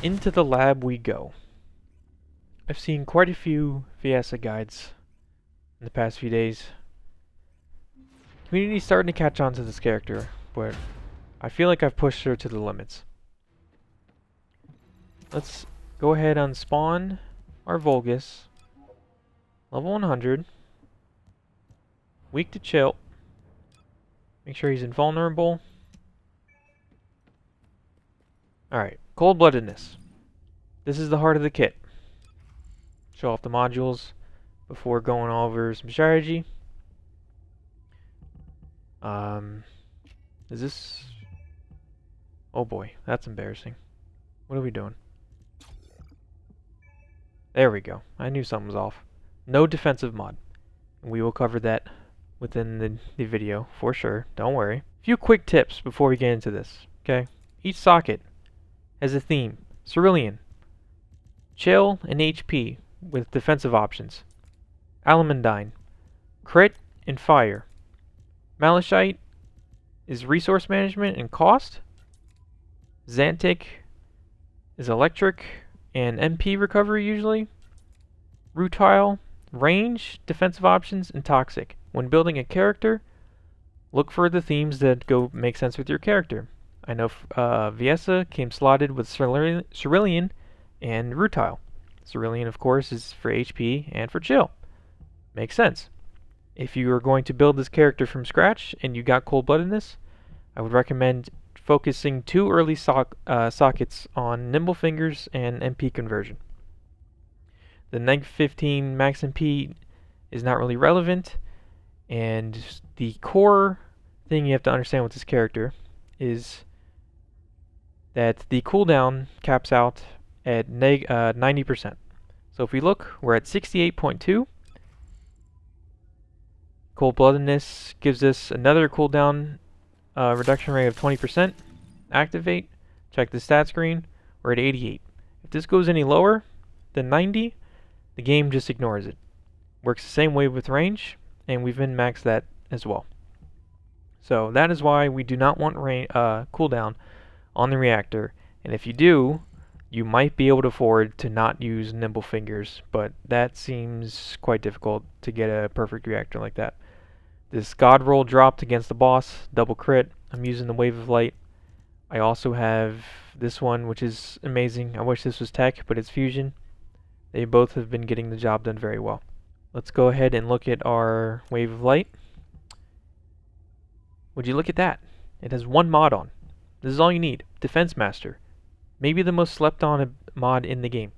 Into the lab we go. I've seen quite a few Viessa guides in the past few days. Community's starting to catch on to this character, but I feel like I've pushed her to the limits. Let's go ahead and spawn our Vulgus. Level 100. Weak to chill. Make sure he's invulnerable. Alright, cold-bloodedness. This is the heart of the kit. Show off the modules before going over some strategy. Is this... Oh boy, that's embarrassing. What are we doing? There we go. I knew something was off. No defensive mod. We will cover that within the video for sure. Don't worry. A few quick tips before we get into this. Okay? Each socket has a theme. Cerulean. Chill and HP with defensive options. Alamandine. Crit and fire. Malachite is resource management and cost. Xantic is electric and MP recovery usually. Rutile, range, defensive options, and toxic. When building a character, look for the themes that make sense with your character. I know Viessa came slotted with Cerulean and Rutile. Cerulean, of course, is for HP and for chill. Makes sense. If you are going to build this character from scratch and you got cold-bloodedness, I would recommend focusing 2 early sockets on nimble fingers and MP conversion. The -15 max MP is not really relevant, and the core thing you have to understand with this character is that the cooldown caps out at 90%. So if we look, we're at 68.2. Cold-bloodedness gives us another cooldown reduction rate of 20%. Activate. Check the stat screen. We're at 88. If this goes any lower than 90, the game just ignores it. Works the same way with range, and we've min-maxed that as well. So that is why we do not want cooldown on the reactor. And if you do, you might be able to afford to not use nimble fingers, but that seems quite difficult to get a perfect reactor like that. This god roll dropped against the boss, double crit. I'm using the wave of light. I also have this one, which is amazing. I wish this was tech, but it's fusion. They both have been getting the job done very well. Let's go ahead and look at our wave of light. Would you look at that? It has one mod on. This is all you need. Defense Master. Maybe the most slept on mod in the game.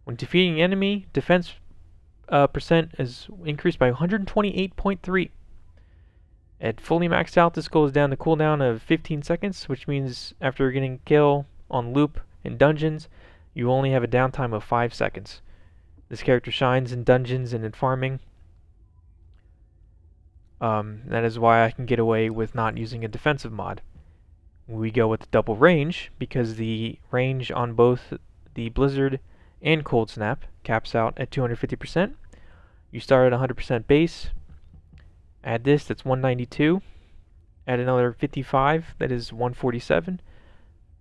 When defeating an enemy, defense percent is increased by 128.3. At fully maxed out, this goes down to cooldown of 15 seconds, which means after getting a kill on loop in dungeons, you only have a downtime of 5 seconds. This character shines in dungeons and in farming. That is why I can get away with not using a defensive mod. We go with double range because the range on both the Blizzard and Cold Snap caps out at 250%. You start at 100% base. Add this, that's 192. Add another 55, that is 147.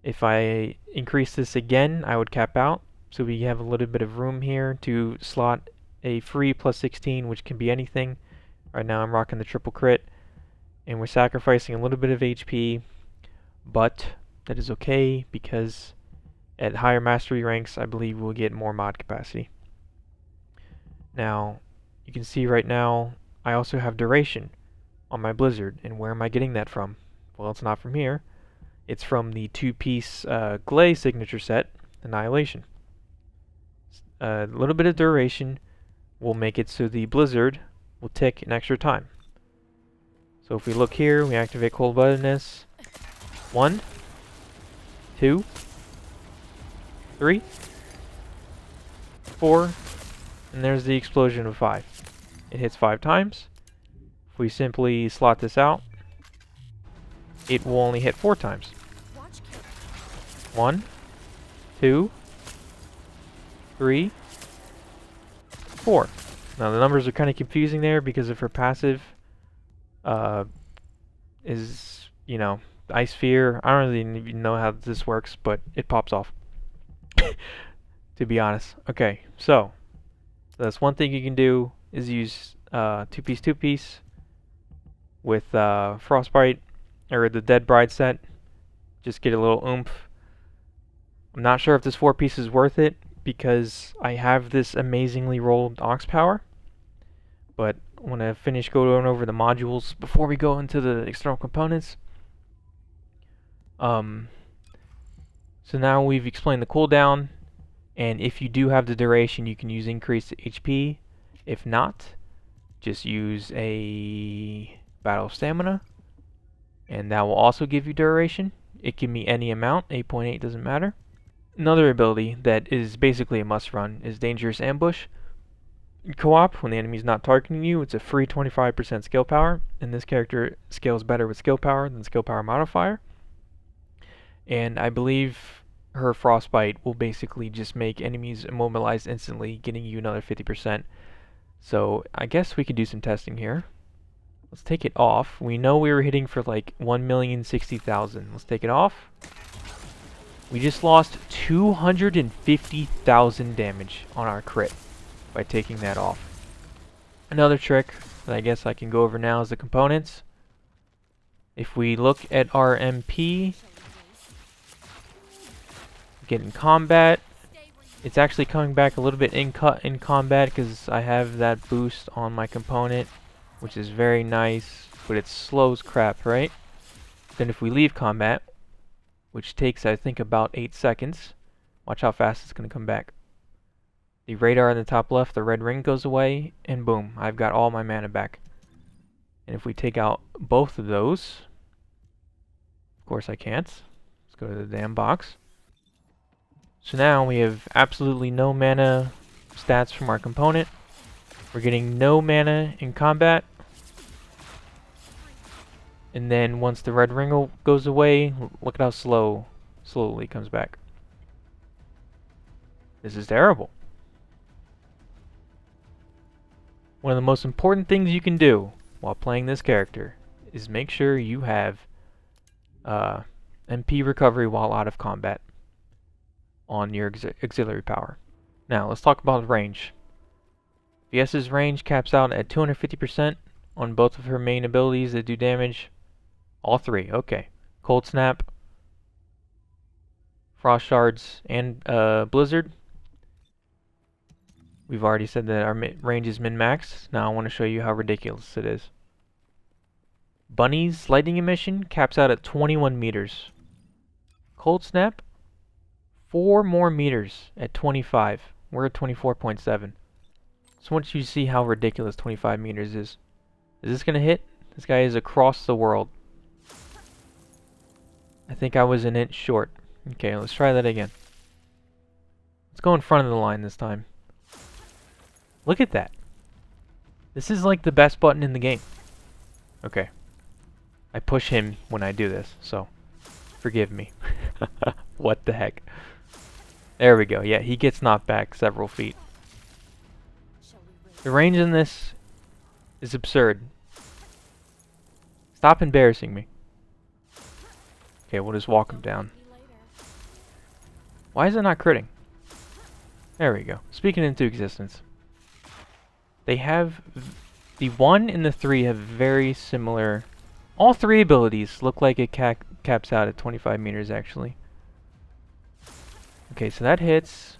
If I increase this again, I would cap out. So we have a little bit of room here to slot a free plus 16, which can be anything. Right now I'm rocking the triple crit, and we're sacrificing a little bit of HP, but that is okay because at higher mastery ranks I believe we'll get more mod capacity. Now you can see right now I also have duration on my Blizzard, and where am I getting that from? Well, it's not from here. It's from the two-piece Glay signature set, Annihilation. A little bit of duration will make it so the Blizzard will tick an extra time. So if we look here, we activate cold-bloodedness. 1, 2, 3, 4, and there's the explosion of 5. It hits 5 times. If we simply slot this out, it will only hit 4 times. 1, 2, 3, 4. Now the numbers are kind of confusing there because of her passive is, you know, Ice Sphere. I don't really even know how this works, but it pops off. To be honest. Okay, so that's one thing you can do is use two-piece with Frostbite or the Dead Bride set. Just get a little oomph. I'm not sure if this 4-piece is worth it because I have this amazingly rolled Ox Power, but I want to finish going over the modules before we go into the external components. So now we've explained the cooldown, and if you do have the duration, you can use increased HP. If not, just use a battle stamina, and that will also give you duration. It can be any amount, 8.8 doesn't matter. Another ability that is basically a must run is Dangerous Ambush. In co-op, when the enemy's not targeting you, it's a free 25% skill power, and this character scales better with skill power than skill power modifier. And I believe her Frostbite will basically just make enemies immobilized instantly, getting you another 50%. So I guess we could do some testing here. Let's take it off. We know we were hitting for like 1,060,000. Let's take it off. We just lost 250,000 damage on our crit by taking that off. Another trick that I guess I can go over now is the components. If we look at our MP, get in combat, it's actually coming back a little bit in combat because I have that boost on my component, which is very nice, but it slows crap, right? Then if we leave combat, which takes I think about 8 seconds, watch how fast it's going to come back. The radar in the top left, the red ring goes away, and boom, I've got all my mana back. And if we take out both of those, of course I can't. Let's go to the damn box. So now we have absolutely no mana stats from our component. We're getting no mana in combat. And then once the red ring goes away, look at how slowly it comes back. This is terrible. One of the most important things you can do while playing this character is make sure you have MP recovery while out of combat on your auxiliary power. Now let's talk about range. Viessa's range caps out at 250% on both of her main abilities that do damage. All three, okay. Cold Snap, Frost Shards, and Blizzard. We've already said that our range is min-max. Now I want to show you how ridiculous it is. Bunny's lightning emission caps out at 21 meters. Cold Snap, 4 more meters at 25. We're at 24.7. So once you see how ridiculous 25 meters is this going to hit? This guy is across the world. I think I was an inch short. Okay, let's try that again. Let's go in front of the line this time. Look at that. This is like the best button in the game. Okay. I push him when I do this, so forgive me. What the heck? There we go. Yeah, he gets knocked back several feet. The range in this is absurd. Stop embarrassing me. Okay, we'll just walk him down. Why is it not critting? There we go. Speaking into existence. They have... The 1 and the 3 have very similar... All 3 abilities look like it caps out at 25 meters, actually. Okay, so that hits.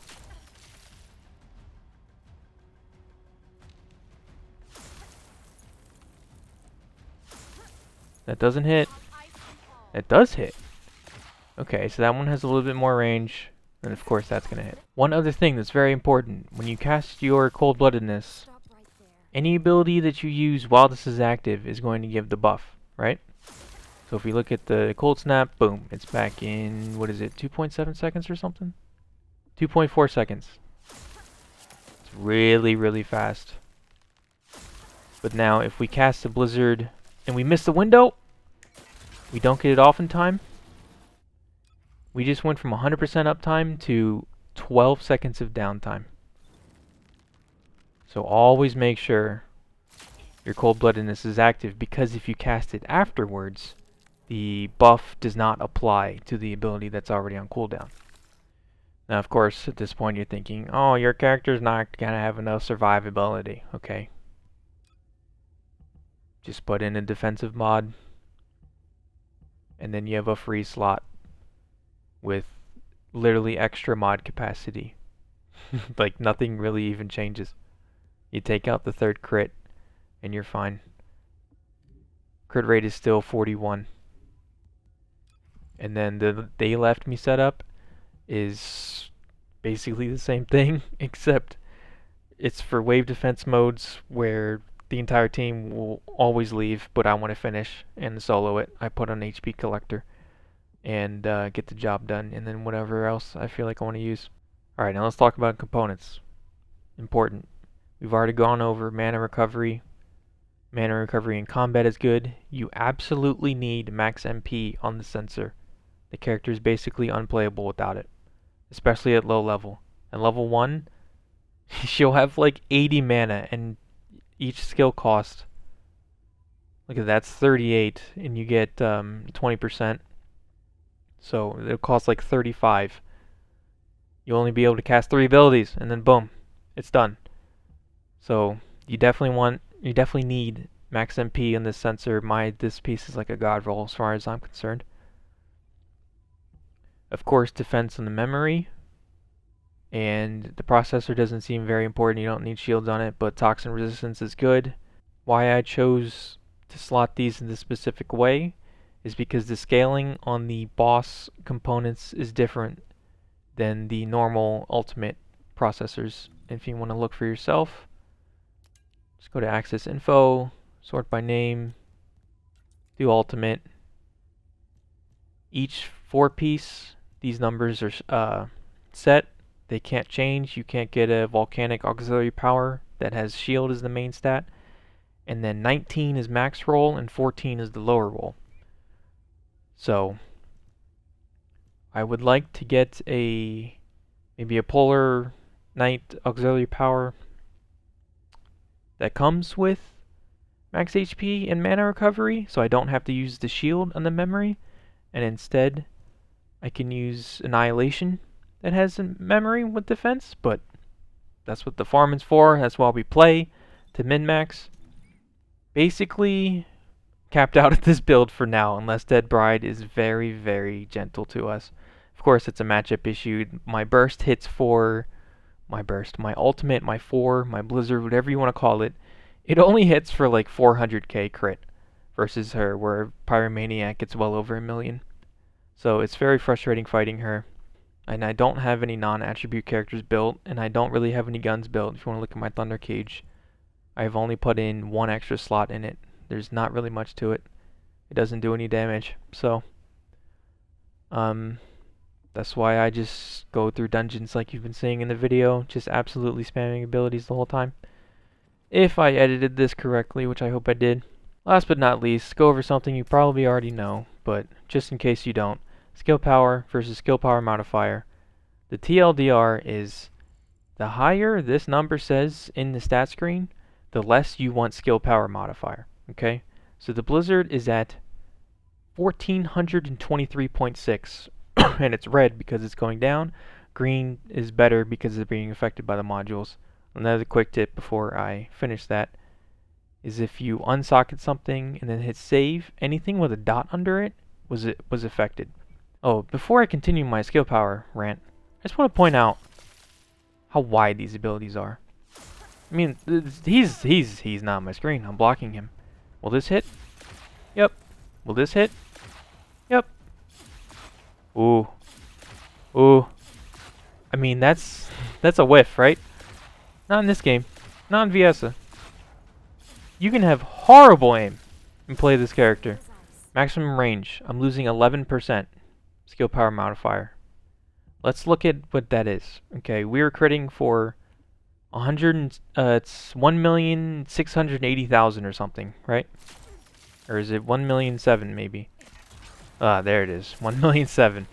That doesn't hit. That does hit. Okay, so that one has a little bit more range. And of course that's going to hit. One other thing that's very important. When you cast your cold-bloodedness, any ability that you use while this is active is going to give the buff, right? So if we look at the cold snap, boom, it's back in, what is it, 2.7 seconds or something? 2.4 seconds. It's really, really fast. But now if we cast a blizzard and we miss the window, we don't get it off in time. We just went from 100% uptime to 12 seconds of downtime. So always make sure your cold-bloodedness is active, because if you cast it afterwards, the buff does not apply to the ability that's already on cooldown. Now, of course, at this point you're thinking, oh, your character's not going to have enough survivability. Okay. Just put in a defensive mod, and then you have a free slot with literally extra mod capacity. Like, nothing really even changes. You take out the 3rd crit, and you're fine. Crit rate is still 41. And then the They Left Me setup is basically the same thing, except it's for wave defense modes where the entire team will always leave, but I want to finish and solo it. I put on HP collector and get the job done, and then whatever else I feel like I want to use. Alright, now let's talk about components. Important. We've already gone over mana recovery. Mana recovery in combat is good. You absolutely need max MP on the sensor. The character is basically unplayable without it, especially at low level. At level 1, she'll have like 80 mana, and each skill cost, look at that, that's 38, and you get 20%. So it'll cost like 35. You'll only be able to cast 3 abilities, and then boom, it's done. So you definitely need max MP in this sensor. This piece is like a god roll as far as I'm concerned. Of course, defense on the memory, and the processor doesn't seem very important. You don't need shields on it, but toxin resistance is good. Why I chose to slot these in this specific way is because the scaling on the boss components is different than the normal ultimate processors. If you want to look for yourself, just go to Access Info, sort by name, do ultimate. Each 4-piece, these numbers are set. They can't change. You can't get a volcanic auxiliary power that has shield as the main stat. And then 19 is max roll and 14 is the lower roll. So I would like to get maybe a Polar Knight auxiliary power that comes with max HP and mana recovery, so I don't have to use the shield on the memory, and instead I can use Annihilation that has a memory with defense, but that's what the farm is for. That's why we play to min-max. Basically capped out at this build for now, unless Dead Bride is very, very gentle to us. Of course, it's a matchup issue. My burst hits for my ultimate, my 4, my blizzard, whatever you want to call it. It only hits for like 400k crit versus her, where Pyromaniac gets well over 1 million. So it's very frustrating fighting her. And I don't have any non-attribute characters built, and I don't really have any guns built. If you want to look at my Thunder Cage, I've only put in 1 extra slot in it. There's not really much to it. It doesn't do any damage, so that's why I just go through dungeons like you've been seeing in the video, just absolutely spamming abilities the whole time. If I edited this correctly, which I hope I did. Last but not least, go over something you probably already know, but just in case you don't. Skill power versus skill power modifier. The TLDR is the higher this number says in the stat screen, the less you want skill power modifier. Okay? So the Blizzard is at 1423.6 and it's red because it's going down. Green is better because it's being affected by the modules. Another quick tip before I finish that is if you unsocket something and then hit save, anything with a dot under it was affected. Oh, before I continue my skill power rant, I just want to point out how wide these abilities are. I mean, he's not on my screen. I'm blocking him. Will this hit? Yep. Will this hit? Yep. Ooh. Ooh. I mean, that's a whiff, right? Not in this game. Not in Viessa. You can have horrible aim and play this character. Maximum range. I'm losing 11%. Skill power modifier. Let's look at what that is. Okay, we're critting for it's 1,680,000 or something, right? Or is it 1,000,007 maybe? There it is. 1,000,007.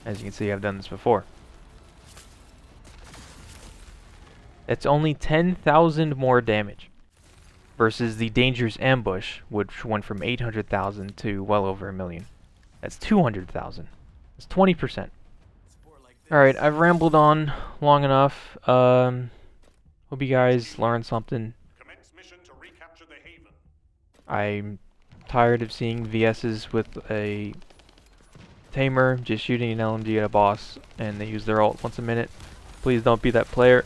As you can see, I've done this before. It's only 10,000 more damage versus the Dangerous Ambush, which went from 800,000 to well over 1 million. That's 200,000. That's 20%. Alright, I've rambled on long enough. Hope you guys learned something. I'm tired of seeing VSs with a tamer just shooting an LMG at a boss and they use their ult once a minute. Please don't be that player.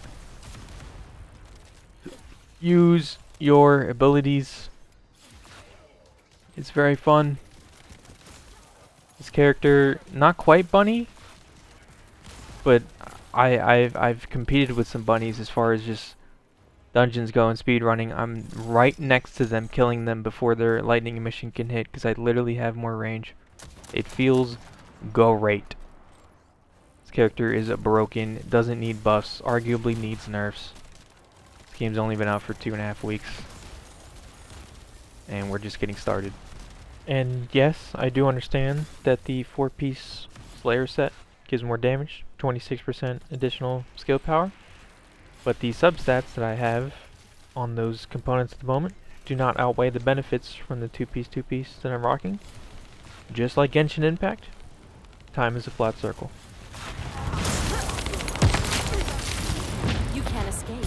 Use your abilities. It's very fun. This character, not quite bunny, but I've competed with some bunnies as far as just dungeons go and speedrunning. I'm right next to them, killing them before their lightning emission can hit because I literally have more range. It feels great. This character is broken. It doesn't need buffs. Arguably needs nerfs. This game's only been out for 2.5 weeks, and we're just getting started. And yes, I do understand that the 4-piece Slayer set gives more damage, 26% additional skill power, but the substats that I have on those components at the moment do not outweigh the benefits from the 2-piece that I'm rocking. Just like Genshin Impact, time is a flat circle. You can't escape.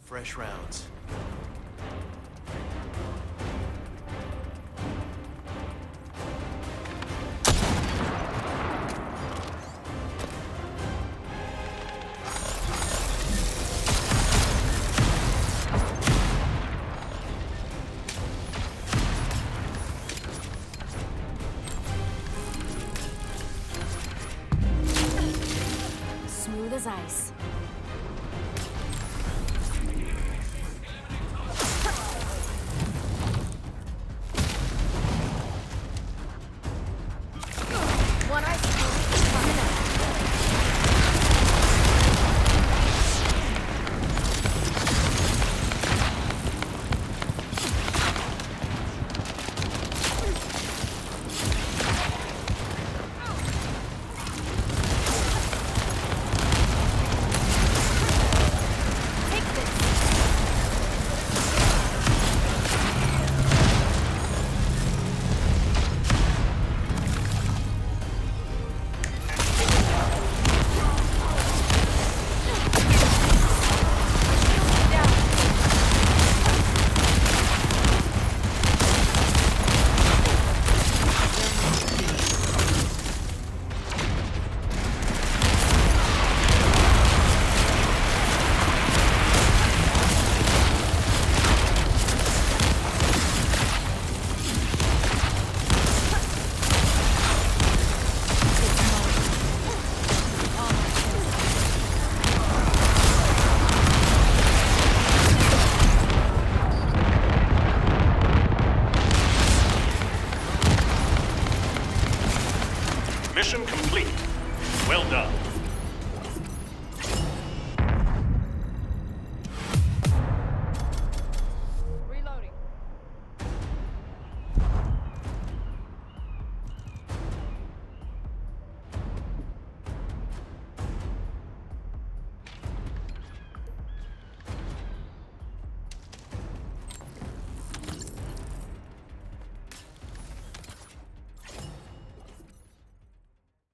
Fresh rounds.